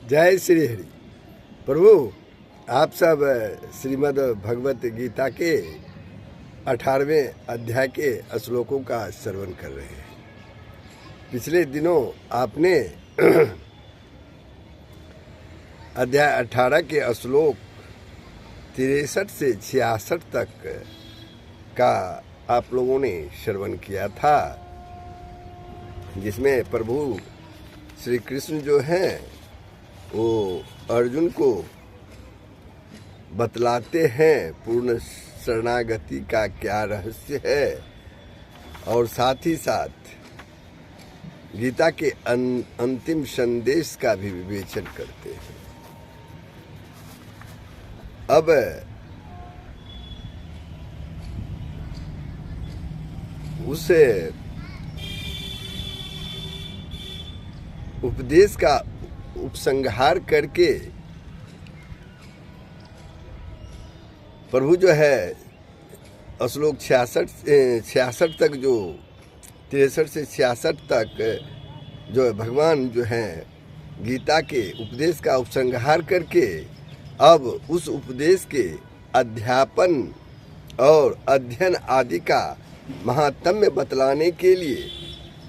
जय श्री हरि। प्रभु, आप सब श्रीमद् भगवत गीता के 18वें अध्याय के श्लोकों का श्रवण कर रहे हैं। पिछले दिनों आपने अध्याय 18 के श्लोक 63 से 66 तक का आप लोगों ने श्रवण किया था, जिसमें प्रभु श्री कृष्ण जो हैं वो अर्जुन को बतलाते हैं पूर्ण शरणागति का क्या रहस्य है, और साथ ही साथ गीता के अंतिम संदेश का भी विवेचन करते हैं। अब उस उपदेश का उपसंहार करके प्रभु जो है श्लोक 66 तक, जो 63 से 66 तक जो भगवान जो हैं गीता के उपदेश का उपसंहार करके अब उस उपदेश के अध्यापन और अध्ययन आदि का महात्म्य बतलाने के लिए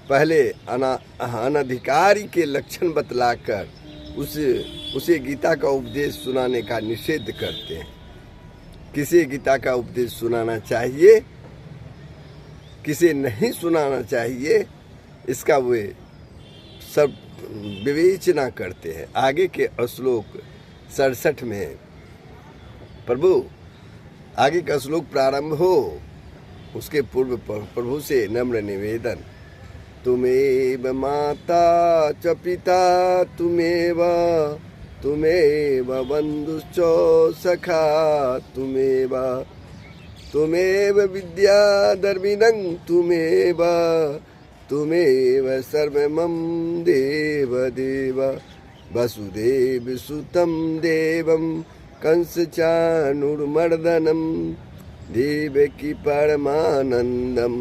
पहले अनधिकारी के लक्षण बतलाकर उसे गीता का उपदेश सुनाने का निषेध करते हैं। किसे गीता का उपदेश सुनाना चाहिए, किसे नहीं सुनाना चाहिए, इसका वे सब विवेचना करते हैं। आगे के श्लोक 67 में प्रभु आगे का श्लोक प्रारंभ हो, उसके पूर्व प्रभु से नम्र निवेदन, तुमेव माता च पिता तुमेव बंधुश्च सखा तुमेव विद्याधर्मिणं तुमेव सर्वमं देव वसुदेव सुतं देवं कंसचाणूरमर्दनं देवकी परमानन्दं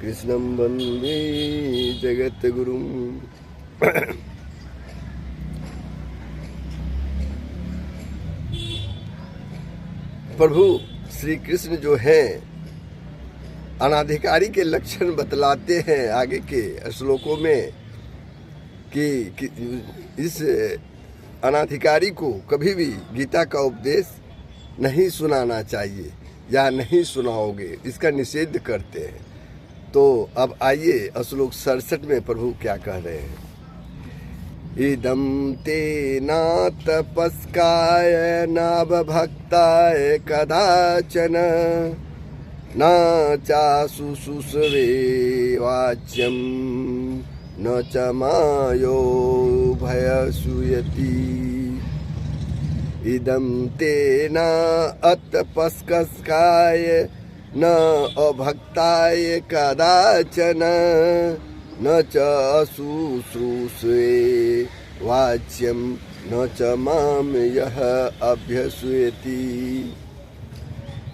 कृष्णं वन्दे जगद्गुरुं। प्रभु श्री कृष्ण जो हैं अनाधिकारी के लक्षण बतलाते हैं आगे के श्लोकों में कि इस अनाधिकारी को कभी भी गीता का उपदेश नहीं सुनाना चाहिए या नहीं सुनाओगे, इसका निषेध करते हैं। तो अब आइए श्लोक 67 में प्रभु क्या कह रहे हैं। इदं ते न तपस्काय नाभक्ताय कदाचन न चाशुशुषवे वाच्यं न च मायो भयसूयति। इदं ते न अतपस्काय न अभक्ताय कदाचन न च शुश्रूषे वाच्यं न च माम यह अभ्यसूयति।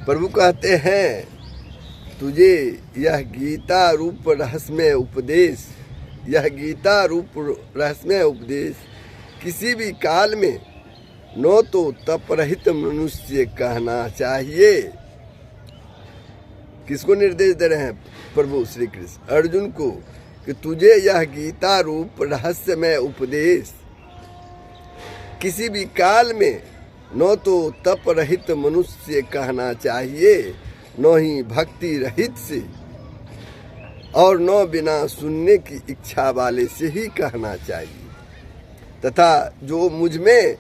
प्रभु कहते हैं तुझे यह गीता रूप रहस्यमय उपदेश, यह गीता रूप रहस्यमय उपदेश किसी भी काल में न तो तपरहित मनुष्य कहना चाहिए। किसको निर्देश दे रहे हैं प्रभु श्री कृष्ण? अर्जुन को, कि तुझे यह गीता रूप रहस्यमय उपदेश किसी भी काल में न तो तप रहित मनुष्य कहना चाहिए, न ही भक्ति रहित से, और न बिना सुनने की इच्छा वाले से ही कहना चाहिए। तथा जो मुझ में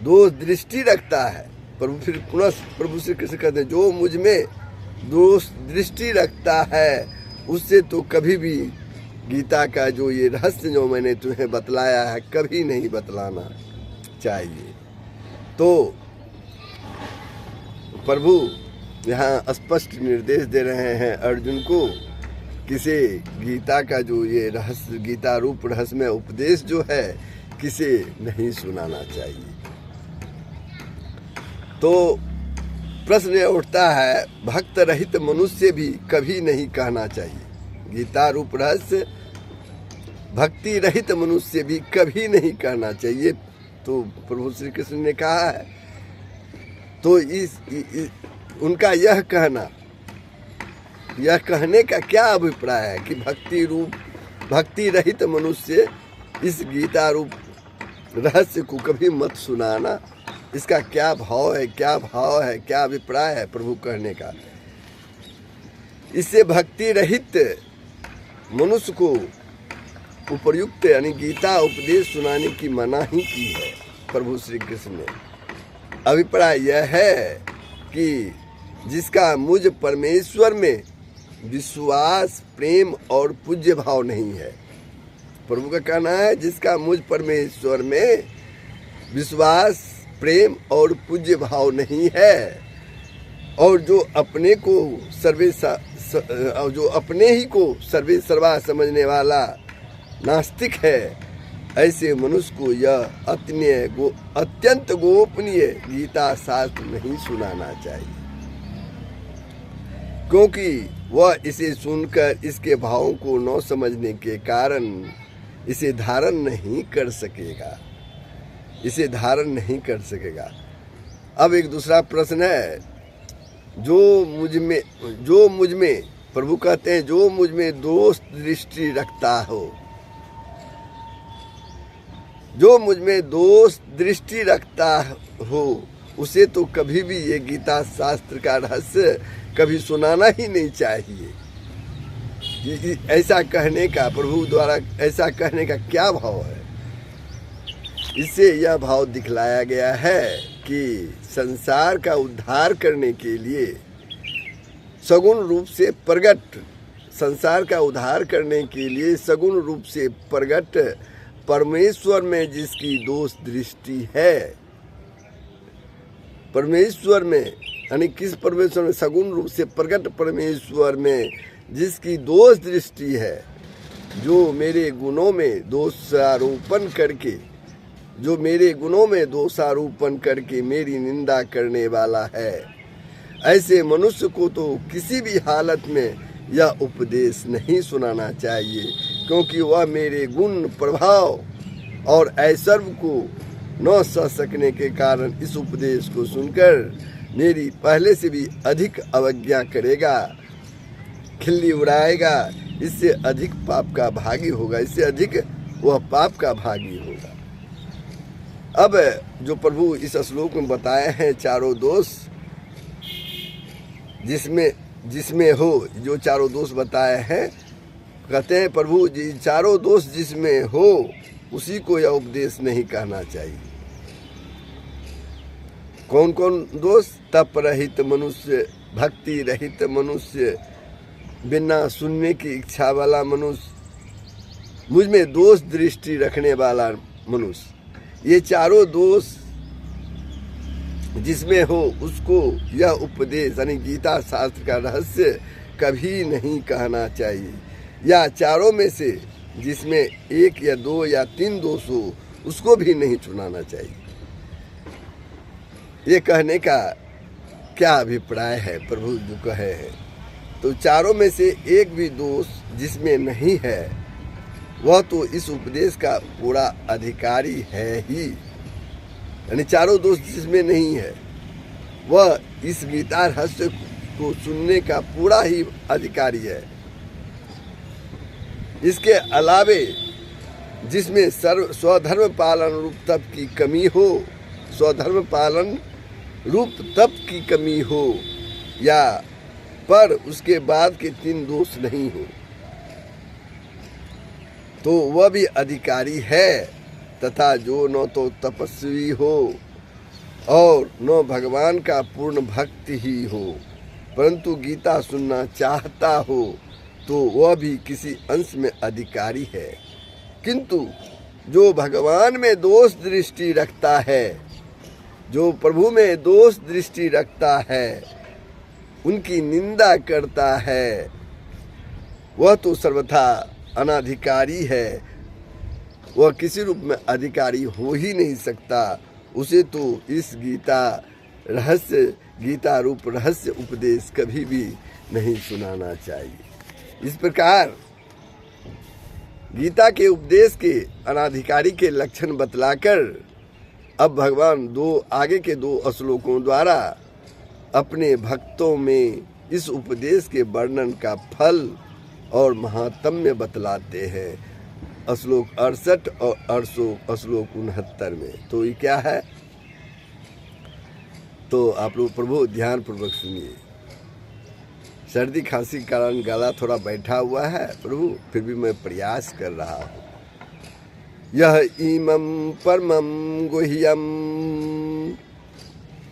दोष दृष्टि रखता है, प्रभु फिर पुनः प्रभु श्री कृष्ण कहते हैं, जो मुझ में दोष दृष्टि रखता है उससे तो कभी भी गीता का जो ये रहस्य जो मैंने तुम्हें बतलाया है कभी नहीं बतलाना चाहिए। तो प्रभु यहाँ स्पष्ट निर्देश दे रहे हैं अर्जुन को, किसे गीता का जो ये रहस्य, गीता रूप रहस्यमय उपदेश जो है किसे नहीं सुनाना चाहिए। तो प्रश्न उठता है, भक्त रहित मनुष्य भी कभी नहीं कहना चाहिए। गीता रूप रहस्य भक्ति रहित मनुष्य भी कभी नहीं कहना चाहिए। तो प्रभु श्री कृष्ण ने कहा है। तो उनका यह कहने का क्या अभिप्राय है कि भक्ति रहित मनुष्य इस गीता रूप रहस्य को कभी मत सुनाना। इसका क्या भाव है, क्या अभिप्राय है प्रभु कहने का। इससे भक्ति रहित मनुष्य को उपर्युक्त यानी गीता उपदेश सुनाने की मना ही की है प्रभु श्री कृष्ण ने। अभिप्राय यह है कि जिसका मुझ परमेश्वर में विश्वास, प्रेम और पूज्य भाव नहीं है। प्रभु का कहना है जिसका मुझ परमेश्वर में विश्वास, प्रेम और पूज्य भाव नहीं है, और जो अपने ही को सर्वे सर्वा समझने वाला नास्तिक है, ऐसे मनुष्य को यह अत्यंत गोपनीय गीता शास्त्र नहीं सुनाना चाहिए, क्योंकि वह इसे सुनकर इसके भावों को न समझने के कारण इसे धारण नहीं कर सकेगा। अब एक दूसरा प्रश्न है, जो मुझ में प्रभु कहते हैं जो मुझ में दोष दृष्टि रखता हो, जो मुझ में दोष दृष्टि रखता हो उसे तो कभी भी ये गीता शास्त्र का रहस्य कभी सुनाना ही नहीं चाहिए। ऐसा कहने का, प्रभु द्वारा ऐसा कहने का क्या भाव है? इससे यह भाव दिखलाया गया है कि संसार का उद्धार करने के लिए सगुण रूप से सगुण रूप से प्रगट परमेश्वर में जिसकी दोष दृष्टि है, परमेश्वर में यानी किस परमेश्वर में? सगुण रूप से प्रगट परमेश्वर में जिसकी दोष दृष्टि है, जो मेरे गुणों में दोषारोपण करके मेरी निंदा करने वाला है, ऐसे मनुष्य को तो किसी भी हालत में यह उपदेश नहीं सुनाना चाहिए, क्योंकि वह मेरे गुण, प्रभाव और ऐश्वर्य को न सह सकने के कारण इस उपदेश को सुनकर मेरी पहले से भी अधिक अवज्ञा करेगा, खिल्ली उड़ाएगा, इससे अधिक पाप का भागी होगा। अब जो प्रभु इस श्लोक में बताए हैं चारों दोष जिसमें हो, जो चारों दोष बताए हैं, कहते हैं प्रभु जी चारों दोष जिसमें हो उसी को यह उपदेश नहीं कहना चाहिए। कौन कौन दोष? तप रहित मनुष्य, भक्ति रहित मनुष्य, बिना सुनने की इच्छा वाला मनुष्य, मुझ में दोष दृष्टि रखने वाला मनुष्य, ये चारों दोष जिसमें हो उसको यह उपदेश यानी गीता शास्त्र का रहस्य कभी नहीं कहना चाहिए। या चारों में से जिसमें एक या दो या तीन दोष हो उसको भी नहीं सुनाना चाहिए। ये कहने का क्या अभिप्राय है? प्रभु जो कहे हैं तो चारों में से एक भी दोष जिसमें नहीं है वह तो इस उपदेश का पूरा अधिकारी है ही, यानी चारों दोष जिसमें नहीं है वह इस गीता रहस्य को सुनने का पूरा ही अधिकारी है। इसके अलावे जिसमें स्वधर्म पालन रूप तप की कमी हो, स्वधर्म पालन रूप तप की कमी हो या पर उसके बाद के तीन दोष नहीं हो तो वह भी अधिकारी है, तथा जो न तो तपस्वी हो और न भगवान का पूर्ण भक्त ही हो परंतु गीता सुनना चाहता हो तो वह भी किसी अंश में अधिकारी है। किंतु जो भगवान में दोष दृष्टि रखता है, जो प्रभु में दोष दृष्टि रखता है, उनकी निंदा करता है, वह तो सर्वथा अनाधिकारी है, वह किसी रूप में अधिकारी हो ही नहीं सकता। उसे तो इस गीता रूप रहस्य उपदेश कभी भी नहीं सुनाना चाहिए। इस प्रकार गीता के उपदेश के अनाधिकारी के लक्षण बतलाकर अब भगवान आगे के 2 श्लोकों द्वारा अपने भक्तों में इस उपदेश के वर्णन का फल और महात्म्य बतलाते हैं श्लोक 68 और श्लोक 69 में। तो ये क्या है, तो आप लोग प्रभु ध्यान पूर्वक सुनिए। सर्दी खांसी के कारण गला थोड़ा बैठा हुआ है प्रभु, फिर भी मैं प्रयास कर रहा हूँ। यह इमं परमं गुह्यम,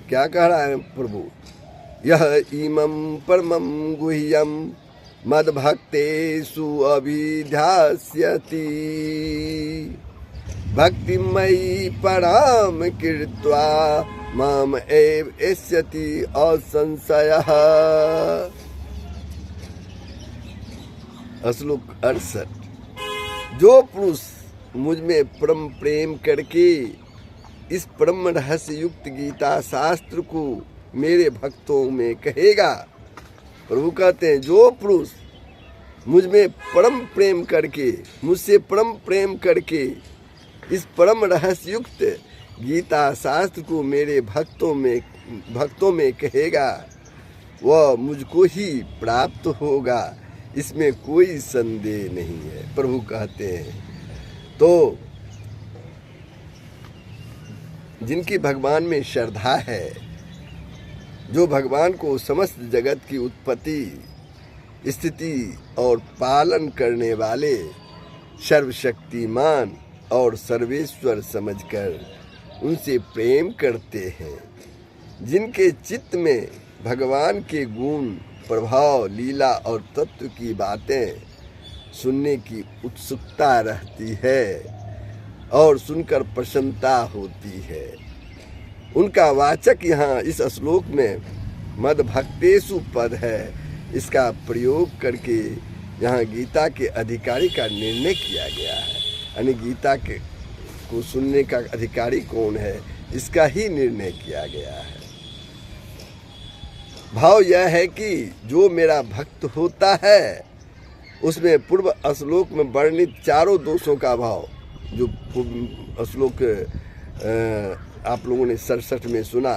क्या कह रहा है प्रभु, यह इमं परमं गुह्यम मद्भक्तेषु अभिध्यास्यति भक्तिमयी पराम कृत्वा माम एव एष्यति असंशयः। श्लोक 68। जो पुरुष मुझ में परम प्रेम करके इस परम रहस्य युक्त गीता शास्त्र को मेरे भक्तों में कहेगा, प्रभु कहते हैं जो पुरुष मुझ में परम प्रेम करके, मुझसे परम प्रेम करके इस परम रहस्य युक्त गीता शास्त्र को मेरे भक्तों में कहेगा, वह मुझको ही प्राप्त होगा, इसमें कोई संदेह नहीं है। प्रभु कहते हैं तो जिनकी भगवान में श्रद्धा है, जो भगवान को समस्त जगत की उत्पत्ति, स्थिति और पालन करने वाले सर्वशक्तिमान और सर्वेश्वर समझकर उनसे प्रेम करते हैं, जिनके चित्त में भगवान के गुण, प्रभाव, लीला और तत्व की बातें सुनने की उत्सुकता रहती है और सुनकर प्रसन्नता होती है, उनका वाचक यहाँ इस श्लोक में मद्भक्तेषु पद है। इसका प्रयोग करके यहाँ गीता के अधिकारी का निर्णय किया गया है, यानी गीता को सुनने का अधिकारी कौन है, इसका ही निर्णय किया गया है। भाव यह है कि जो मेरा भक्त होता है उसमें पूर्व श्लोक में वर्णित चारों दोषों का भाव, जो श्लोक आप लोगों ने 67 में सुना,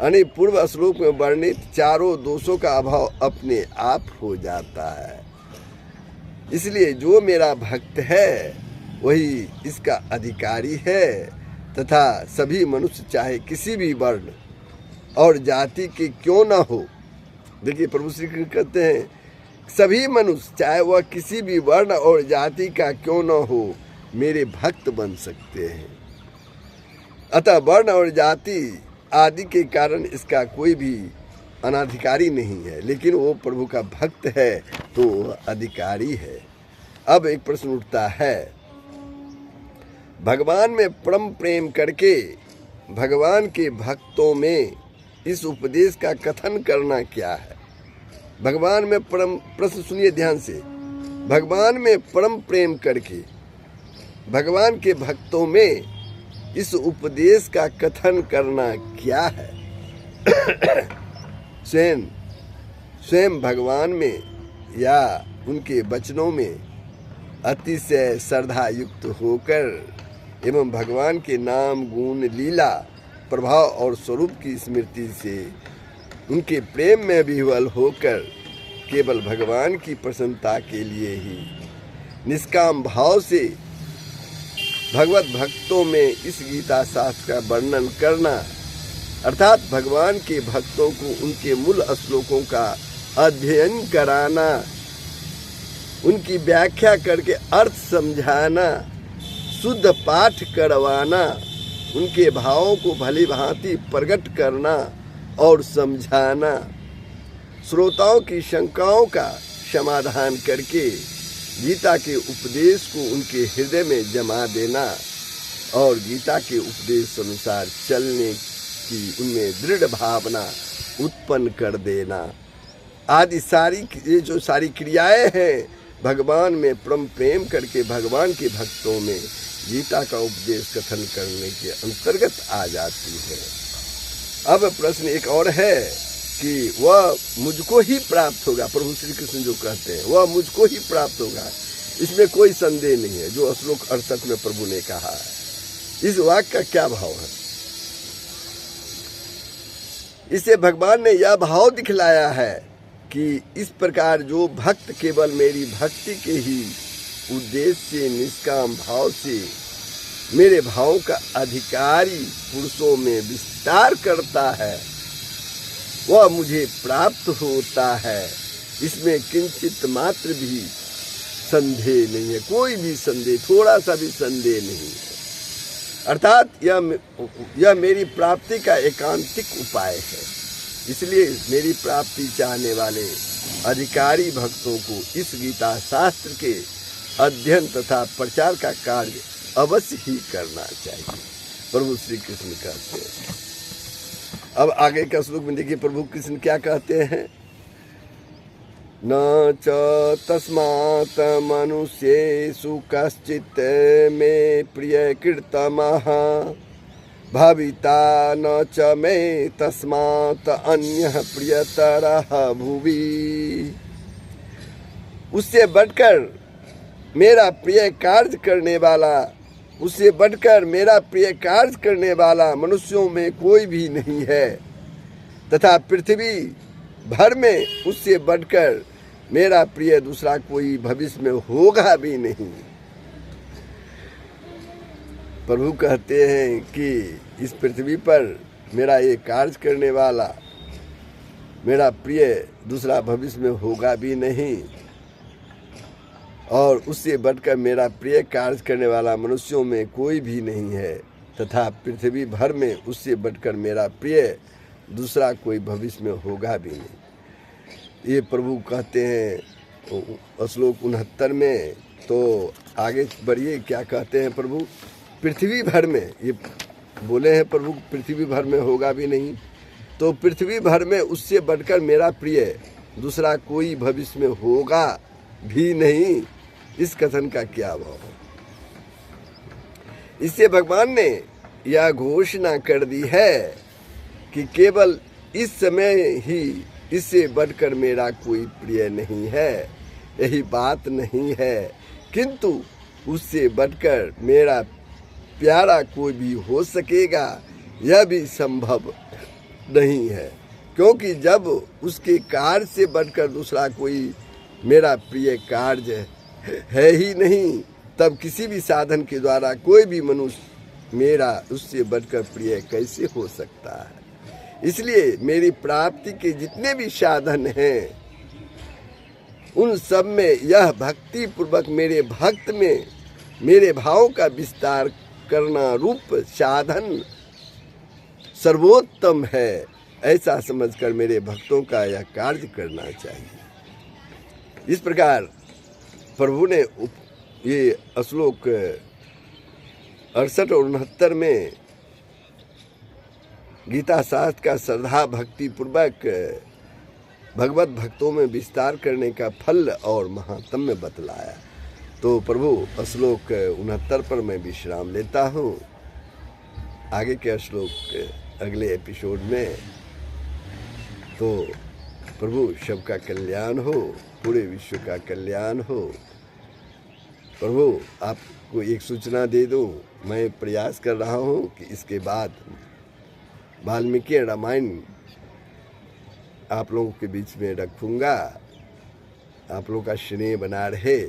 यानी पूर्व श्लोक में वर्णित चारों दोषों का अभाव अपने आप हो जाता है। इसलिए जो मेरा भक्त है वही इसका अधिकारी है तथा सभी मनुष्य चाहे किसी भी वर्ण और जाति के क्यों ना हो, देखिए प्रभु श्री कृष्ण कहते हैं सभी मनुष्य चाहे वह किसी भी वर्ण और जाति का क्यों न हो मेरे भक्त बन सकते हैं। अतः वर्ण और जाति आदि के कारण इसका कोई भी अनाधिकारी नहीं है, लेकिन वो प्रभु का भक्त है तो अधिकारी है। अब एक प्रश्न उठता है, भगवान में परम प्रेम करके भगवान के भक्तों में इस उपदेश का कथन करना क्या है। भगवान में परम, प्रश्न सुनिए ध्यान से, भगवान में परम प्रेम करके भगवान के भक्तों में इस उपदेश का कथन करना क्या है। स्वयं भगवान में या उनके वचनों में अतिशय श्रद्धा युक्त होकर एवं भगवान के नाम, गुण, लीला, प्रभाव और स्वरूप की स्मृति से उनके प्रेम में विह्वल होकर केवल भगवान की प्रसन्नता के लिए ही निष्काम भाव से भगवत भक्तों में इस गीता शास्त्र का वर्णन करना, अर्थात भगवान के भक्तों को उनके मूल श्लोकों का अध्ययन कराना, उनकी व्याख्या करके अर्थ समझाना, शुद्ध पाठ करवाना, उनके भावों को भली भांति प्रकट करना और समझाना, श्रोताओं की शंकाओं का समाधान करके गीता के उपदेश को उनके हृदय में जमा देना और गीता के उपदेश अनुसार चलने की उनमें दृढ़ भावना उत्पन्न कर देना आदि सारी ये जो सारी क्रियाएं हैं भगवान में परम प्रेम करके भगवान के भक्तों में गीता का उपदेश कथन करने के अंतर्गत आ जाती है। अब प्रश्न एक और है कि वह मुझको ही प्राप्त होगा। प्रभु श्री कृष्ण जो कहते हैं वह मुझको ही प्राप्त होगा, इसमें कोई संदेह नहीं है, जो श्लोक 68 में प्रभु ने कहा है। इस वाक्य का क्या भाव है? इसे भगवान ने यह भाव दिखलाया है कि इस प्रकार जो भक्त केवल मेरी भक्ति के ही उद्देश्य से निष्काम भाव से मेरे भावों का अधिकारी पुरुषों में विस्तार करता है वह मुझे प्राप्त होता है। इसमें किंचित मात्र भी संदेह नहीं है, कोई भी संदेह, थोड़ा सा भी संदेह नहीं है। अर्थात यह मेरी प्राप्ति का एकांतिक उपाय है। इसलिए मेरी प्राप्ति चाहने वाले अधिकारी भक्तों को इस गीता शास्त्र के अध्ययन तथा प्रचार का कार्य अवश्य ही करना चाहिए। प्रभु श्री कृष्ण कहते हैं। अब आगे का श्लोक में देखिए प्रभु कृष्ण क्या कहते हैं। न च तस्मात् मनुष्येषु कश्चित् मे प्रिय कृतमः भविता न च मे तस्मात् अन्यः प्रियतरः भुवि। उससे बढ़कर मेरा प्रिय कार्य करने वाला, उससे बढ़कर मेरा प्रिय कार्य करने वाला मनुष्यों में कोई भी नहीं है तथा पृथ्वी भर में उससे बढ़कर मेरा प्रिय दूसरा कोई भविष्य में होगा भी नहीं। प्रभु कहते हैं कि इस पृथ्वी पर मेरा ये कार्य करने वाला मेरा प्रिय दूसरा भविष्य में होगा भी नहीं और उससे बढ़कर मेरा प्रिय कार्य करने वाला मनुष्यों में कोई भी नहीं है तथा पृथ्वी भर में उससे बढ़कर मेरा प्रिय दूसरा कोई भविष्य में होगा भी नहीं। ये प्रभु कहते हैं श्लोक 69 में। तो आगे बढ़िए क्या कहते हैं प्रभु। पृथ्वी भर में ये बोले हैं प्रभु, पृथ्वी भर में होगा भी नहीं, तो पृथ्वी भर में उससे बढ़कर मेरा प्रिय दूसरा कोई भविष्य में होगा भी नहीं। इस कथन का क्या भाव है? इससे भगवान ने यह घोषणा कर दी है कि केवल इस समय ही इससे बढ़कर मेरा कोई प्रिय नहीं है, यही बात नहीं है, किंतु उससे बढ़कर मेरा प्यारा कोई भी हो सकेगा यह भी संभव नहीं है, क्योंकि जब उसके कार्य से बढ़कर दूसरा कोई मेरा प्रिय कार्य है ही नहीं, तब किसी भी साधन के द्वारा कोई भी मनुष्य मेरा उससे बढ़कर प्रिय कैसे हो सकता है। इसलिए मेरी प्राप्ति के जितने भी साधन हैं उन सब में यह भक्ति पूर्वक मेरे भक्त में मेरे भाव का विस्तार करना रूप साधन सर्वोत्तम है, ऐसा समझकर मेरे भक्तों का यह कार्य करना चाहिए। इस प्रकार प्रभु ने ये श्लोक 68 और 69 में गीता शास्त्र का श्रद्धा भक्ति पूर्वक भगवत भक्तों में विस्तार करने का फल और महात्म्य बतलाया। तो प्रभु श्लोक 69 पर मैं विश्राम लेता हूँ। आगे के श्लोक अगले एपिसोड में। तो प्रभु सबका कल्याण हो, पूरे विश्व का कल्याण हो। प्रभु आपको एक सूचना दे दूं, मैं प्रयास कर रहा हूं कि इसके बाद वाल्मीकि रामायण आप लोगों के बीच में रखूंगा। आप लोगों का स्नेह बना रहे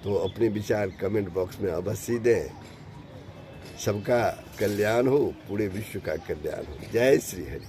तो अपने विचार कमेंट बॉक्स में अवश्य दें। सबका कल्याण हो, पूरे विश्व का कल्याण हो। जय श्री हरि।